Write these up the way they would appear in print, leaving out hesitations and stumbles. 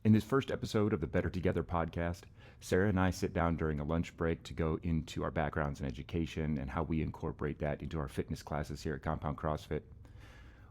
In this first episode of the Better Together podcast, Sara and I sit down during a lunch break to go into our backgrounds in education and how we incorporate that into our fitness classes here at Compound CrossFit.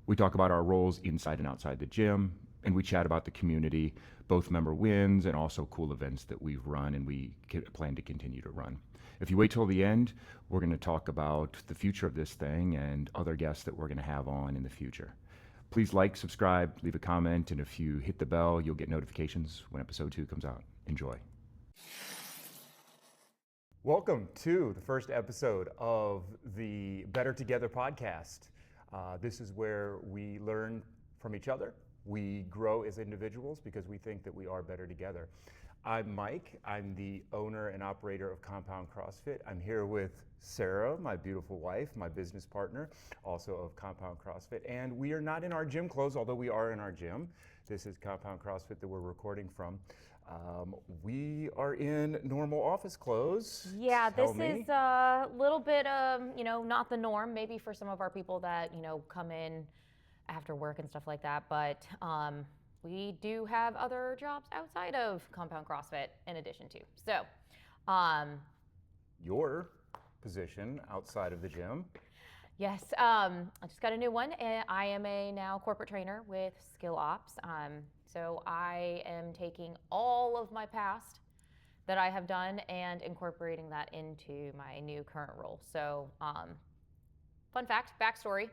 We talk about our roles inside and outside the gym, and we chat about the community, both member wins and also cool events that we've run and we plan to continue to run. If you wait till the end, we're going to talk about the future of this thing and other guests that we're going to have on in the future. Please like, subscribe, leave a comment, and if you hit the bell, you'll get notifications when episode 2 comes out. Enjoy. Welcome to the first episode of the Better Together podcast. This is where we learn from each other. We grow as individuals because we think that we are better together. I'm Mike. I'm the owner and operator of Compound CrossFit. I'm here with Sara, my beautiful wife, my business partner, also of Compound CrossFit. And we are not in our gym clothes, although we are in our gym. This is Compound CrossFit that we're recording from. We are in normal office clothes. Yeah, this is a little bit of, not the norm, maybe for some of our people that, come in after work and stuff like that. But we do have other jobs outside of Compound CrossFit in addition to. So, your position outside of the gym. Yes, I just got a new one. I am a now corporate trainer with Skill Ops. So I am taking all of my past that I have done and incorporating that into my new current role. So, fun fact, backstory.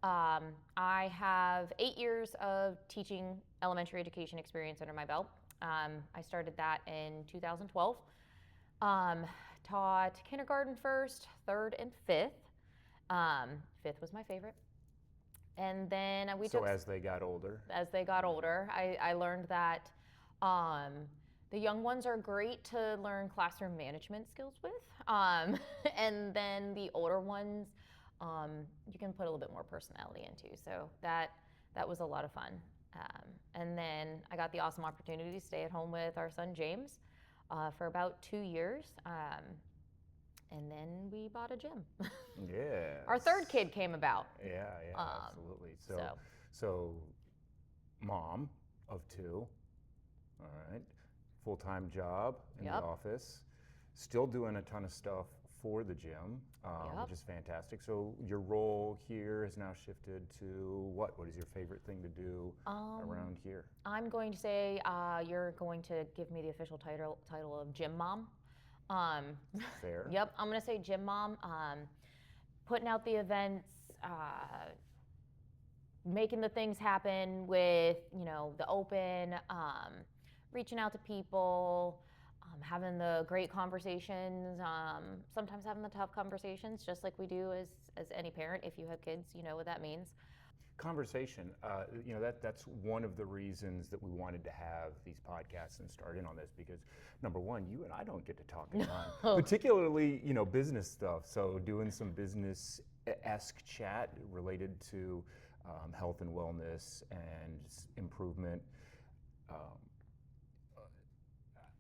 I have 8 years of teaching elementary education experience under my belt. I started that in 2012. Taught kindergarten first, third, and fifth. Fifth was my favorite. And then as they got older, I learned that the young ones are great to learn classroom management skills with. And then the older ones, you can put a little bit more personality into. So that was a lot of fun. And then I got the awesome opportunity to stay at home with our son, James, for about 2 years. And then we bought a gym. Yeah. Our third kid came about. Yeah, absolutely. So mom of 2, all right, full-time job in the office, still doing a ton of stuff for the gym, which is fantastic. So your role here has now shifted to what? What is your favorite thing to do around here? I'm going to say you're going to give me the official title of gym mom. Fair. Yep, I'm going to say gym mom. Putting out the events, making the things happen with, the open, reaching out to people, having the great conversations, sometimes having the tough conversations, just like we do as any parent. If you have kids, you know what that means. Conversation, that's one of the reasons that we wanted to have these podcasts and start in on this, because number one, you and I don't get to talk a ton, particularly, business stuff. So doing some business-esque chat related to health and wellness and improvement.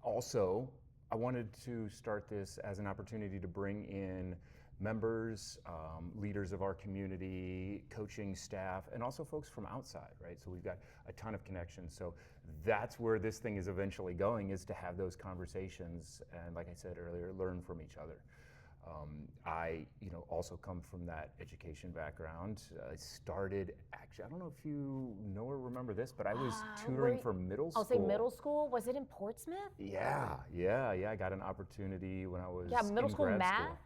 Also, I wanted to start this as an opportunity to bring in members, leaders of our community, coaching staff, and also folks from outside, right? So we've got a ton of connections. So that's where this thing is eventually going, is to have those conversations and, like I said earlier, learn from each other. I, also come from that education background. I started, actually, I don't know if you know or remember this, but I was tutoring for middle school. I'll say middle school. Was it in Portsmouth? Yeah. I got an opportunity when I was middle school math? School.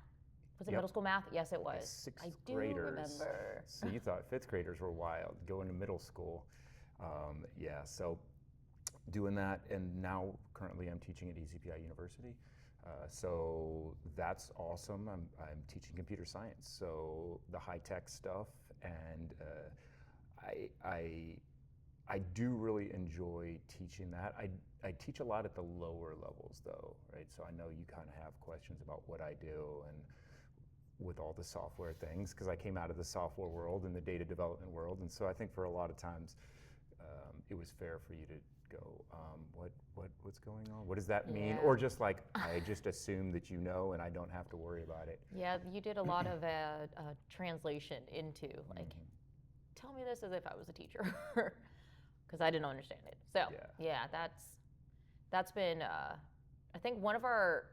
Was it middle school math? Yes, it was. Sixth I do graders. remember. So you thought fifth graders were wild, going to middle school. So doing that, and now currently I'm teaching at ECPI University. So that's awesome. I'm teaching computer science, so the high-tech stuff, and I do really enjoy teaching that. I teach a lot at the lower levels, though, right? So I know you kind of have questions about what I do and with all the software things, because I came out of the software world and the data development world, and so I think for a lot of times it was fair for you to go, what's going on? What does that mean? Yeah. Or just like, I just assume that and I don't have to worry about it. Yeah, you did a lot of translation into, like, tell me this as if I was a teacher, because I didn't understand it. So, yeah, that's that's been, I think one of our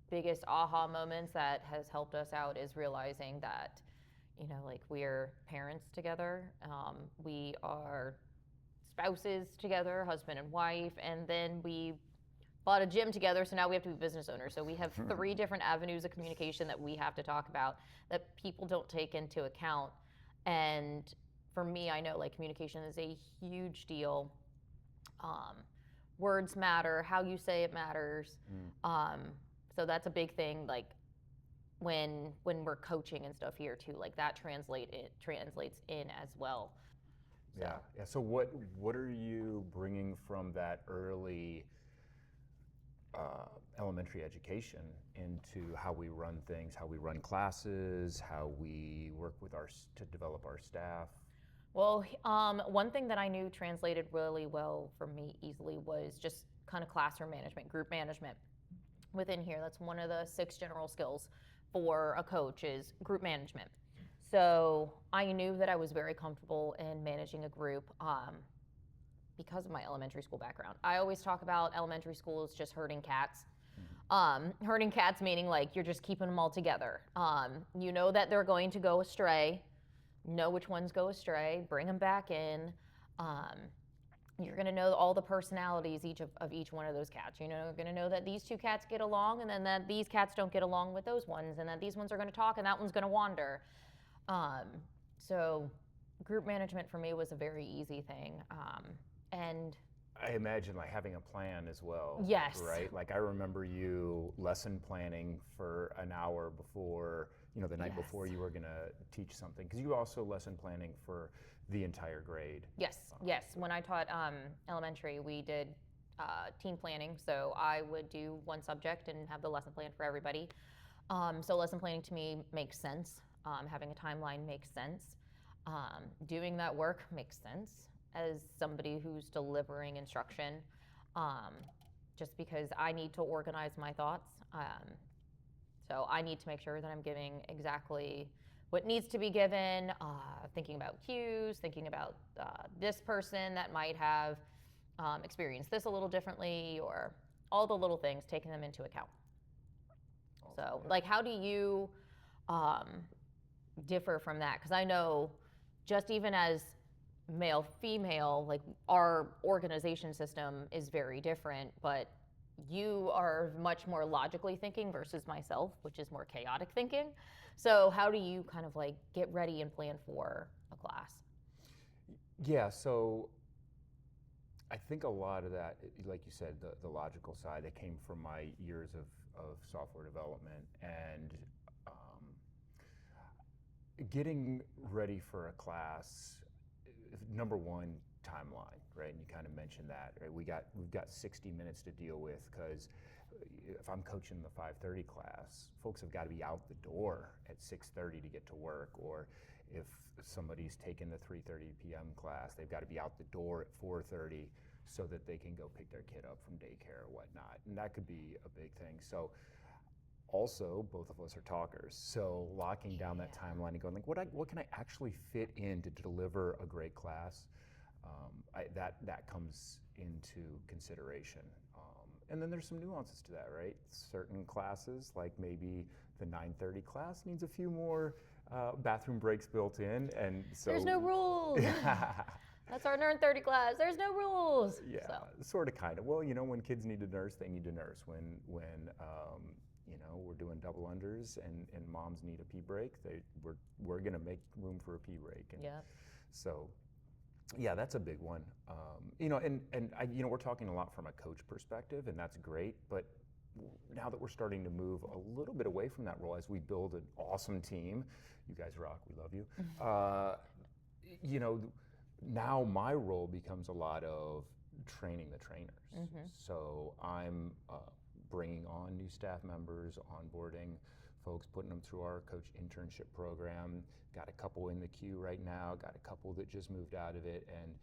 biggest aha moments that has helped us out is realizing that, like we're parents together, we are spouses together, husband and wife, and then we bought a gym together, so now we have to be business owners. So we have 3 different avenues of communication that we have to talk about that people don't take into account. And for me, I know like communication is a huge deal. Words matter, how you say it matters. So that's a big thing, like when we're coaching and stuff here too, like that translates in as well. Yeah. So what are you bringing from that early elementary education into how we run things, how we run classes, how we work with to develop our staff? Well, one thing that I knew translated really well for me easily was just kind of classroom management, group management within here. That's one of the 6 general skills for a coach is group management. So I knew that I was very comfortable in managing a group because of my elementary school background. I always talk about elementary school as just herding cats. Herding cats meaning like you're just keeping them all together. You know that they're going to go astray. Know which ones go astray, bring them back in. You're going to know all the personalities of each one of those cats. You're going to know that these 2 cats get along, and then that these cats don't get along with those ones, and that these ones are going to talk, and that one's going to wander. So group management for me was a very easy thing. And I imagine like having a plan as well. Yes. Right? Like I remember you lesson planning for an hour before, the night before you were going to teach something, because you also lesson planning for the entire grade. Yes. When I taught elementary, we did team planning. So I would do one subject and have the lesson plan for everybody. So lesson planning to me makes sense. Having a timeline makes sense. Doing that work makes sense as somebody who's delivering instruction, just because I need to organize my thoughts. So I need to make sure that I'm giving exactly what needs to be given, thinking about cues, thinking about this person that might have experienced this a little differently, or all the little things, taking them into account. So like how do you differ from that? Because I know just even as male, female, like our organization system is very different, but you are much more logically thinking versus myself, which is more chaotic thinking. So how do you kind of like get ready and plan for a class? Yeah, so I think a lot of that, like you said, the logical side, it came from my years of software development and getting ready for a class. Number one, timeline, right? And you kind of mentioned that, right? We've got 60 minutes to deal with, because if I'm coaching the 5:30 class, folks have got to be out the door at 6:30 to get to work, or if somebody's taking the 3:30 p.m. class, they've got to be out the door at 4:30 so that they can go pick their kid up from daycare or whatnot. And that could be a big thing. So also, both of us are talkers, so locking down that timeline and going like, what can I actually fit in to deliver a great class? That comes into consideration. And then there's some nuances to that, right? Certain classes, like maybe the 9:30 class, needs a few more bathroom breaks built in, and so there's no rules. That's our 9:30 class. There's no rules. Yeah, sort of, kind of. Well, when kids need to nurse, they need to nurse. When we're doing double unders and moms need a pee break, we're going to make room for a pee break. And so, yeah, that's a big one. We're talking a lot from a coach perspective, and that's great. But now that we're starting to move a little bit away from that role as we build an awesome team, you guys rock. We love you. Now my role becomes a lot of training the trainers. So I'm bringing on new staff members, onboarding folks, putting them through our coach internship program. Got a couple in the queue right now, got a couple that just moved out of it. And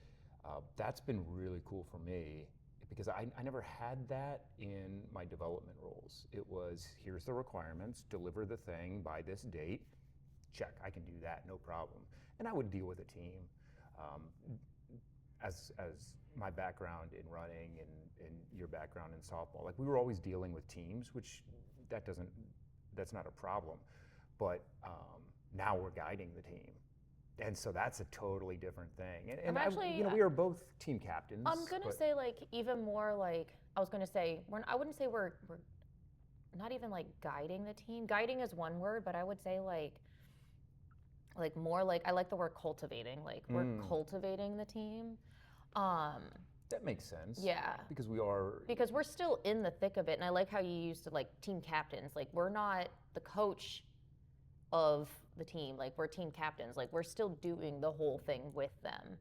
that's been really cool for me, because I never had that in my development roles. It was, here's the requirements, deliver the thing by this date, check, I can do that, no problem. And I would deal with a team. As my background in running and your background in softball. Like we were always dealing with teams, which that's not a problem. But now we're guiding the team. And so that's a totally different thing. And we are both team captains. I'm gonna say like even more like I was gonna say I wouldn't say we're not even like guiding the team. Guiding is one word, but I would say like more like I like the word cultivating. Like we're cultivating the team. That makes sense. Yeah. Because we're still in the thick of it, and I like how you used to like team captains. Like we're not the coach of the team, like we're team captains, like we're still doing the whole thing with them,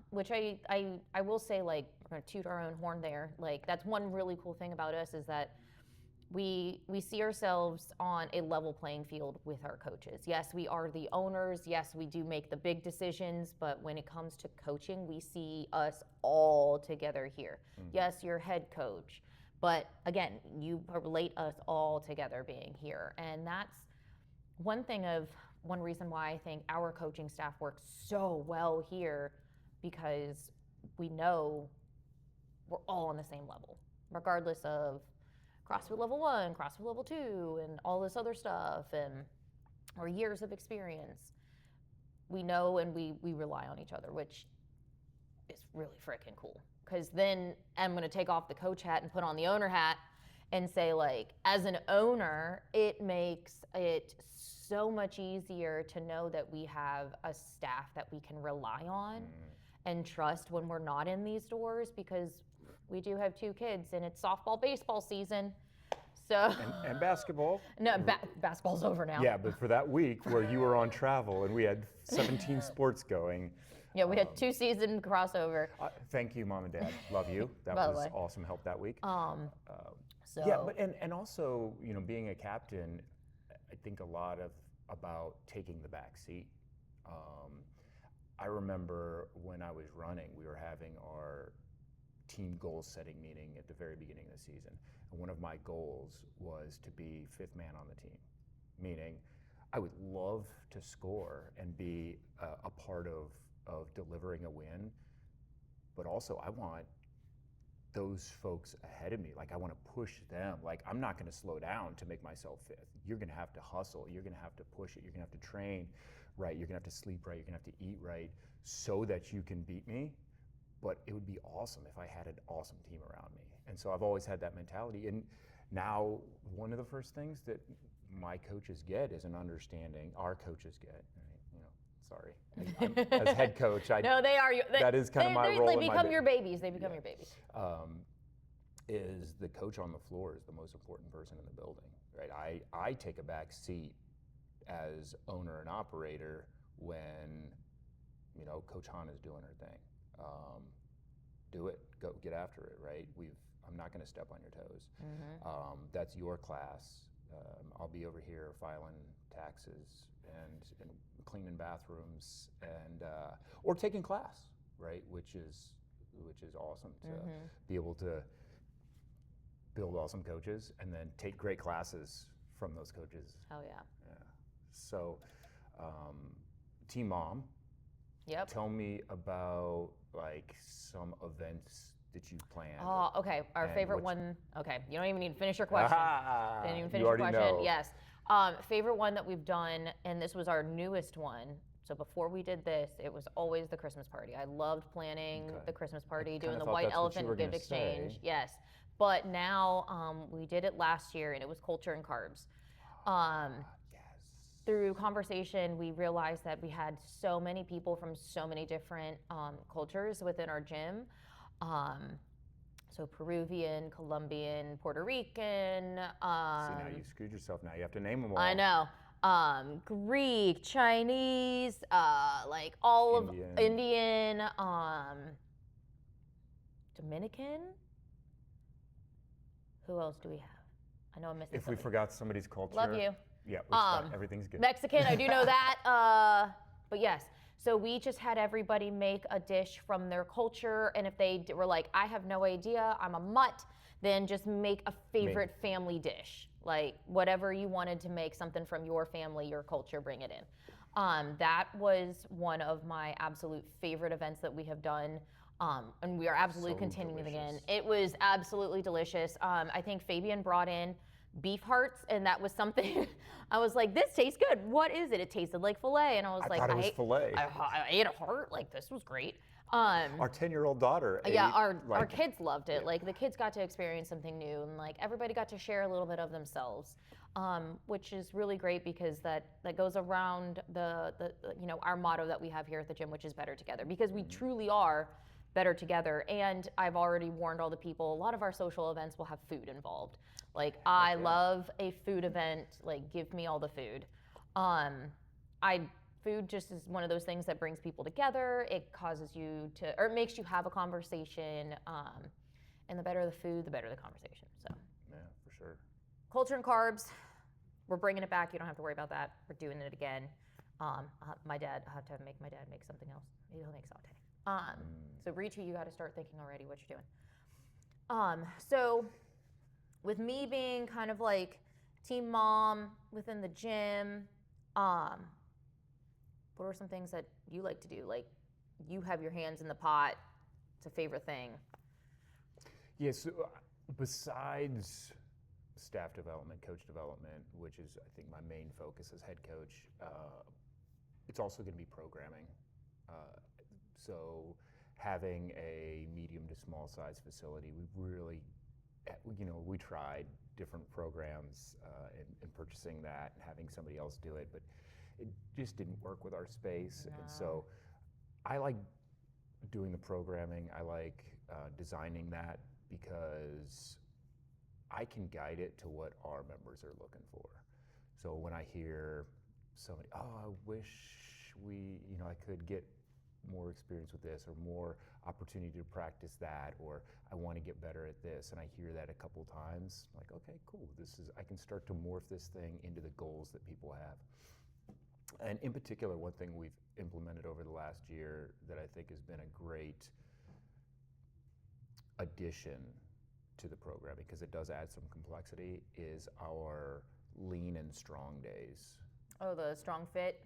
which I will say, like we're gonna toot our own horn there, like that's one really cool thing about us is that we see ourselves on a level playing field with our coaches. Yes, we are the owners, yes, we do make the big decisions, but when it comes to coaching, we see us all together here. Yes, you're head coach, but again, you relate us all together being here, and that's one reason why I think our coaching staff works so well here, because we know we're all on the same level, regardless of CrossFit level 1, CrossFit level 2, and all this other stuff, and our years of experience. We know and we rely on each other, which is really freaking cool. Because then I'm going to take off the coach hat and put on the owner hat and say, like, as an owner, it makes it so much easier to know that we have a staff that we can rely on and trust when we're not in these doors, because we do have 2 kids and it's softball, baseball season. So and basketball. No, basketball's over now. Yeah, but for that week where you were on travel and we had 17 sports going. Yeah, we had 2 season crossover. Thank you, Mom and Dad. Love you. That was awesome help that week. So yeah, but and also, being a captain, I think a lot about taking the back seat. I remember when I was running, we were having our team goal setting meeting at the very beginning of the season. And one of my goals was to be 5th man on the team, meaning I would love to score and be a part of delivering a win, but also I want those folks ahead of me. Like I want to push them. Like I'm not going to slow down to make myself 5th. You're going to have to hustle. You're going to have to push it. You're going to have to train right. You're going to have to sleep right. You're going to have to eat right so that you can beat me. But it would be awesome if I had an awesome team around me. And so I've always had that mentality. And now one of the first things that my coaches get is an understanding, our coaches get, sorry, as head coach, no, they are. That is kind of my role. They become your babies. They become your babies. Is the coach on the floor is the most important person in the building, right? I take a back seat as owner and operator when, Coach Han is doing her thing. Do it, go get after it, right? I'm not going to step on your toes. That's your class. I'll be over here filing taxes and cleaning bathrooms and or taking class, right? Which is awesome to be able to build awesome coaches and then take great classes from those coaches. Hell yeah. Yeah. So, Team Mom. Yep. Tell me about like some events that you planned. Oh, okay. Our favorite one. Okay, you don't even need to finish your question. Didn't even finish your question. Know. Yes. Favorite one that we've done, and this was our newest one. So before we did this, it was always the Christmas party. I loved planning the Christmas party, doing the white elephant gift exchange. Yes. But now we did it last year, and it was culture and carbs. Through conversation, we realized that we had so many people from so many different cultures within our gym. So Peruvian, Colombian, Puerto Rican. See, now you screwed yourself. Now you have to name them all. I know. Greek, Chinese, like all of Indian, Dominican. Who else do we have? I know I'm missing If somebody. we forgot somebody's culture. Love you. Yeah, it's fine. Everything's good. Mexican, I do know that. But yes, so we just had everybody make a dish from their culture, and if they were like, I have no idea, I'm a mutt, then just make a favorite family dish. Like whatever you wanted to make, something from your family, your culture, bring it in. That was one of my absolute favorite events that we have done. And we are absolutely So continuing it again. delicious. It was absolutely delicious. I think Fabian brought in beef hearts, and that was something I was like, this tastes good. What is it? It tasted like filet, and I was I like, thought it was filet. I ate a heart. Like, this was great. Our 10-year-old daughter ate, Yeah, our like, kids loved it. yeah. Like, the kids got to experience something new, and like everybody got to share a little bit of themselves, which is really great because that goes around the our motto that we have here at the gym, which is better together, because we truly are better together. And I've already warned all the people, a lot of our social events will have food involved. Like, I love a food event. Like, give me all the food. Food just is one of those things that brings people together. It causes you to, or it makes you have a conversation. And the better the food, the better the conversation. So, Yeah, for sure. culture and carbs, we're bringing it back. You don't have to worry about that. We're doing it again. I have to make my dad make something else. Maybe he'll make saute. So Rita, you got to start thinking already what you're doing. So with me being kind of like team mom within the gym, what are some things that you like to do? Like, you have your hands in the pot. It's a favorite thing. Yeah, so besides staff development, coach development, which is, I think, my main focus as head coach, it's also going to be programming. So having a medium to small size facility, we really, we tried different programs and purchasing that and having somebody else do it, but it just didn't work with our space. No. And so I like doing the programming. I like designing that because I can guide it to what our members are looking for. So when I hear somebody, I wish I could get more experience with this, or more opportunity to practice that, or I want to get better at this, and I hear that a couple times, like, okay, cool, I can start to morph this thing into the goals that people have. And in particular, one thing we've implemented over the last year that I think has been a great addition to the program, because it does add some complexity, is our lean and strong days. Oh, the strong fit?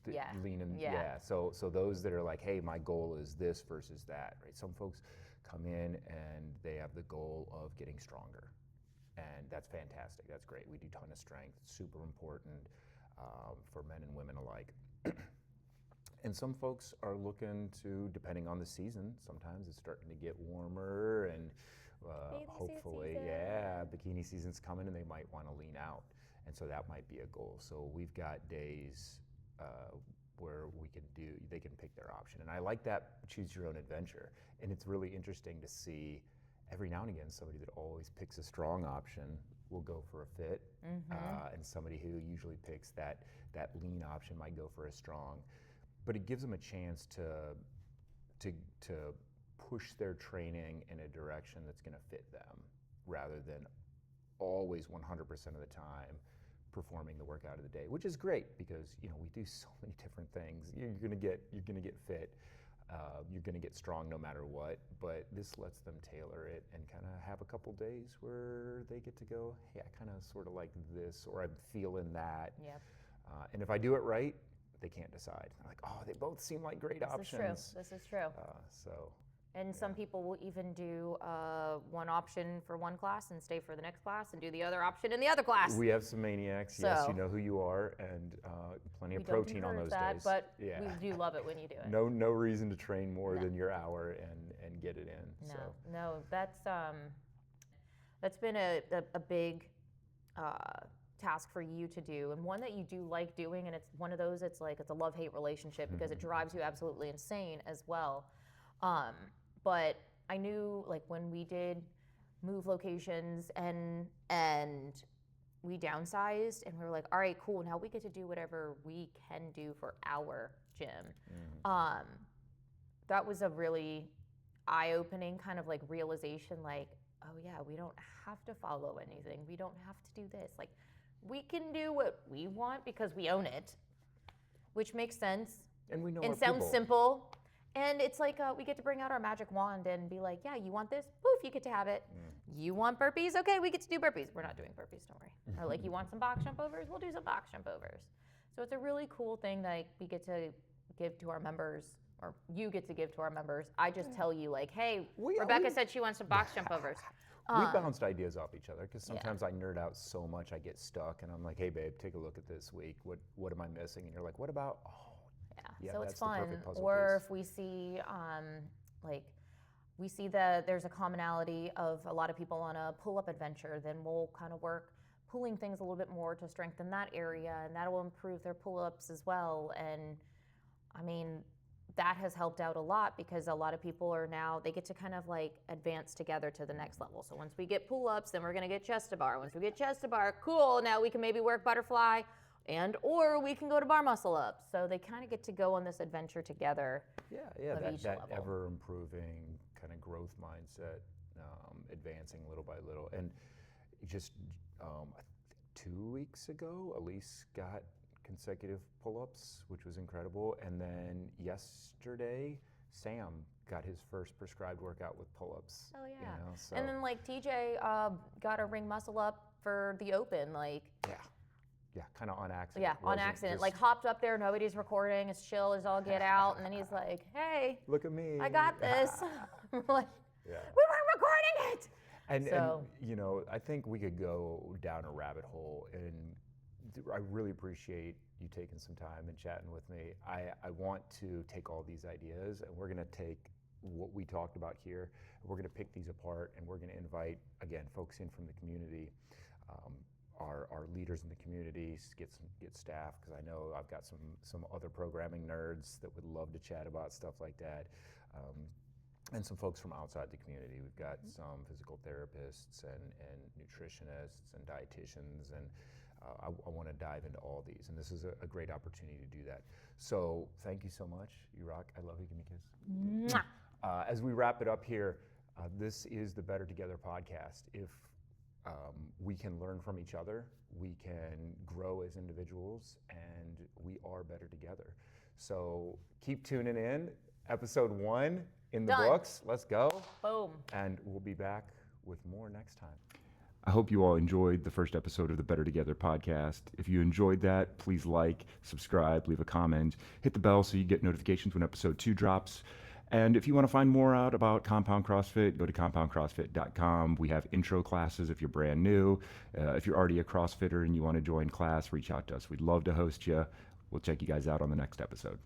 Yeah. Lean and Yeah. So those that are like, hey, my goal is this versus that, right? Some folks come in and they have the goal of getting stronger, and that's fantastic. That's great. We do a ton of strength. It's super important for men and women alike. And some folks are looking to, depending on the season, sometimes it's starting to get warmer, and hopefully, bikini season's coming, and they might want to lean out. And so that might be a goal. So we've got days where they can pick their option. And I like that choose your own adventure. And it's really interesting to see every now and again somebody that always picks a strong option will go for a fit, and somebody who usually picks that lean option might go for a strong. But it gives them a chance to push their training in a direction that's going to fit them, rather than always 100% of the time performing the workout of the day, which is great because we do so many different things. You're gonna get fit, you're gonna get strong no matter what. But this lets them tailor it and kind of have a couple days where they get to go, hey, I kind of sort of like this, or I'm feeling that. Yep. And if I do it right, they can't decide. I'm like, they both seem like great options. This is true. And some people will even do one option for one class and stay for the next class and do the other option in the other class. We have some maniacs, yes, you know who you are, and plenty of protein on those days. But we do love it when you do it. No reason to train more than your hour and get it in. No, that's been a big task for you to do, and one that you do like doing, and it's one of those, it's a love-hate relationship because it drives you absolutely insane as well. But I knew, like, when we did move locations and we downsized, and we were like, all right, cool, now we get to do whatever we can do for our gym. That was a really eye-opening kind of like realization, like, oh yeah, we don't have to follow anything. We don't have to do this. Like, we can do what we want because we own it, which makes sense. And we know and our sounds people. simple. And it's like we get to bring out our magic wand and be like, yeah, you want this? Poof, you get to have it. You want burpees? Okay, we get to do burpees. We're not doing burpees, don't worry. Or like, you want some box jump overs? We'll do some box jump overs. So it's a really cool thing that we get to give to our members or you get to give to our members. I just tell you like, hey, We- Rebecca we- said she wants some box jump overs. We bounced ideas off each other because Yeah. sometimes I nerd out so much I get stuck, and I'm like, "Hey, babe, take a look at this week. What am I missing?" And you're like, "What about?" Oh, yeah, So it's that's the fun. perfect puzzle Or piece. if we see, like, we see that there's a commonality of a lot of people on a pull-up adventure, then we'll kind of work pulling things a little bit more to strengthen that area, and that will improve their pull-ups as well. And I mean, that has helped out a lot because a lot of people are now, they get to kind of like advance together to the next level. So once we get pull-ups, then we're going to get chest to bar. Once we get chest to bar, cool, now we can maybe work butterfly, and or we can go to bar muscle ups. So they kind of get to go on this adventure together. Yeah, of that each level. ever improving kind of growth mindset, advancing little by little. And just 2 weeks ago, Elise got consecutive pull-ups, which was incredible. And then yesterday, Sam got his first prescribed workout with pull-ups. Oh yeah. You know, so And then like TJ got a ring muscle up for the open, like yeah, kind of on accident. yeah, on Wasn't accident. just, Like hopped up there, nobody's recording, it's chill as all get out, and then he's like, "Hey, look at me. I got this." I'm like, Yeah. we weren't recording it. And So- you know, I think we could go down a rabbit hole, and I really appreciate you taking some time and chatting with me. I want to take all these ideas, and we're going to take what we talked about here, and we're going to pick these apart, and we're going to invite, again, folks in from the community, our leaders in the community, get staff, because I know I've got some other programming nerds that would love to chat about stuff like that. And some folks from outside the community. We've got some physical therapists and nutritionists and dietitians, and I want to dive into all these, and this is a great opportunity to do that. So thank you so much. You rock. I love you. Give me a kiss. Mwah. As we wrap it up here, this is the Better Together podcast. If we can learn from each other, we can grow as individuals, and we are better together. So keep tuning in. Episode 1 in the Done. books. Let's go. Boom. And we'll be back with more next time. I hope you all enjoyed the first episode of the Better Together podcast. If you enjoyed that, please like, subscribe, leave a comment, hit the bell so you get notifications when episode 2 drops. And if you want to find more out about Compound CrossFit, go to compoundcrossfit.com. We have intro classes if you're brand new. If you're already a CrossFitter and you want to join class, reach out to us. We'd love to host you. We'll check you guys out on the next episode.